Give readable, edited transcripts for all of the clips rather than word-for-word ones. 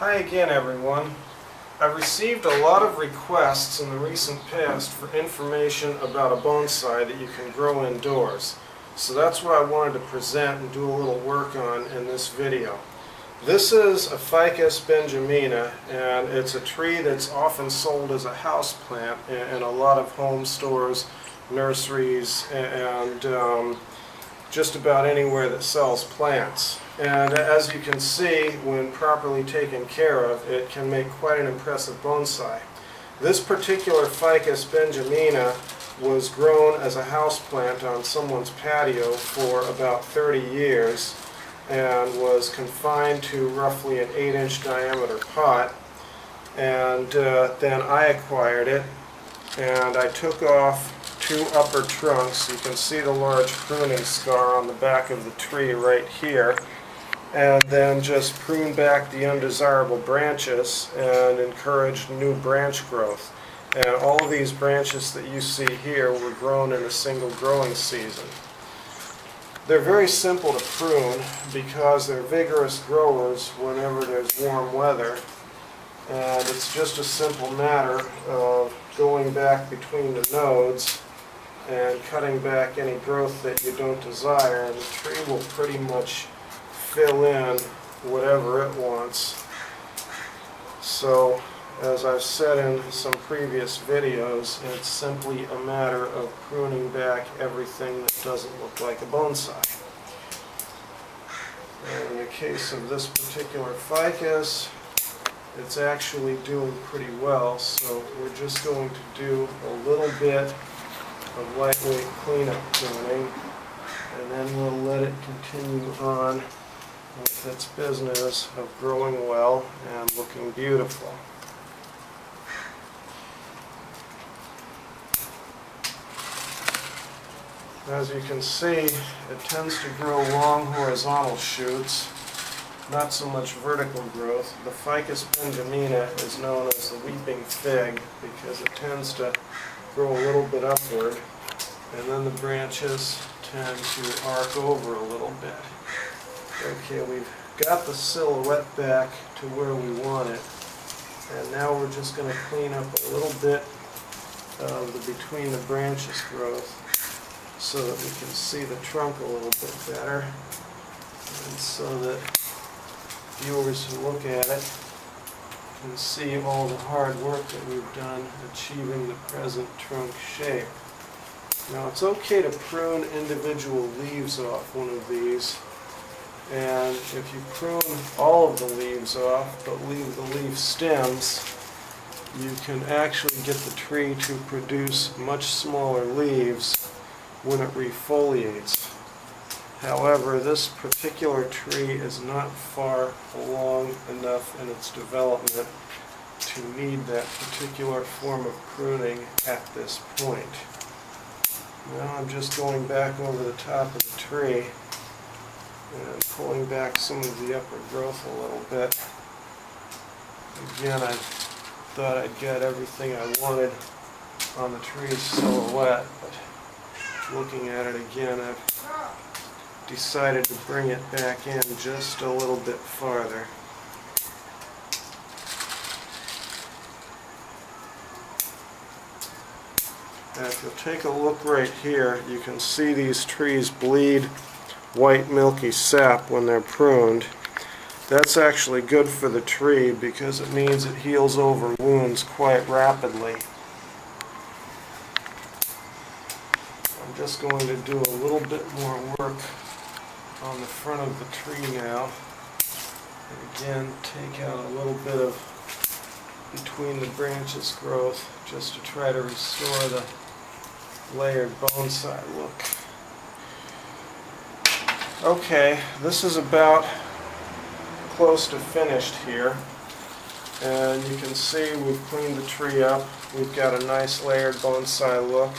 Hi again, everyone. I've received a lot of requests in the recent past for information about a bonsai that you can grow indoors. So that's what I wanted to present and do a little work on in this video. This is a Ficus benjamina, and it's a tree that's often sold as a house plant in a lot of home stores, nurseries, and just about anywhere that sells plants. And as you can see, when properly taken care of, it can make quite an impressive bonsai. This particular Ficus benjamina was grown as a houseplant on someone's patio for about 30 years and was confined to roughly an 8-inch diameter pot. And then I acquired it, and I took off 2 upper trunks. You can see the large pruning scar on the back of the tree right here, and then just pruned back the undesirable branches and encouraged new branch growth. And all of these branches that you see here were grown in a single growing season. They're very simple to prune because they're vigorous growers whenever there's warm weather, and it's just a simple matter of going back between the nodes and cutting back any growth that you don't desire, and the tree will pretty much fill in whatever it wants. So, as I've said in some previous videos, it's simply a matter of pruning back everything that doesn't look like a bonsai. And in the case of this particular ficus, it's actually doing pretty well, so we're just going to do a little bit of lightweight cleanup pruning, and then we'll let it continue on with its business of growing well and looking beautiful. As you can see, it tends to grow long horizontal shoots, not so much vertical growth. The Ficus benjamina is known as the weeping fig because it tends to grow a little bit upward, and then the branches tend to arc over a little bit. Okay, we've got the silhouette back to where we want it, and now we're just going to clean up a little bit of the between the branches growth so that we can see the trunk a little bit better, and so that viewers who look at it can see all the hard work that we've done achieving the present trunk shape. Now, it's okay to prune individual leaves off one of these, and if you prune all of the leaves off but leave the leaf stems, you can actually get the tree to produce much smaller leaves when it refoliates. However, this particular tree is not far along enough in its development to need that particular form of pruning at this point. Now I'm just going back over the top of the tree and pulling back some of the upper growth a little bit. Again, I thought I'd get everything I wanted on the tree's silhouette, but looking at it again, I've decided to bring it back in just a little bit farther. And if you'll take a look right here, you can see these trees bleed white milky sap when they're pruned. That's actually good for the tree because it means it heals over wounds quite rapidly. I'm just going to do a little bit more work on the front of the tree now. And again, take out a little bit of between the branches growth just to try to restore the layered bonsai look. Okay, this is about close to finished here, and you can see we've cleaned the tree up. We've got a nice layered bonsai look,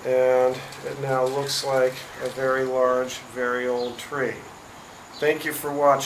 and it now looks like a very large, very old tree. Thank you for watching.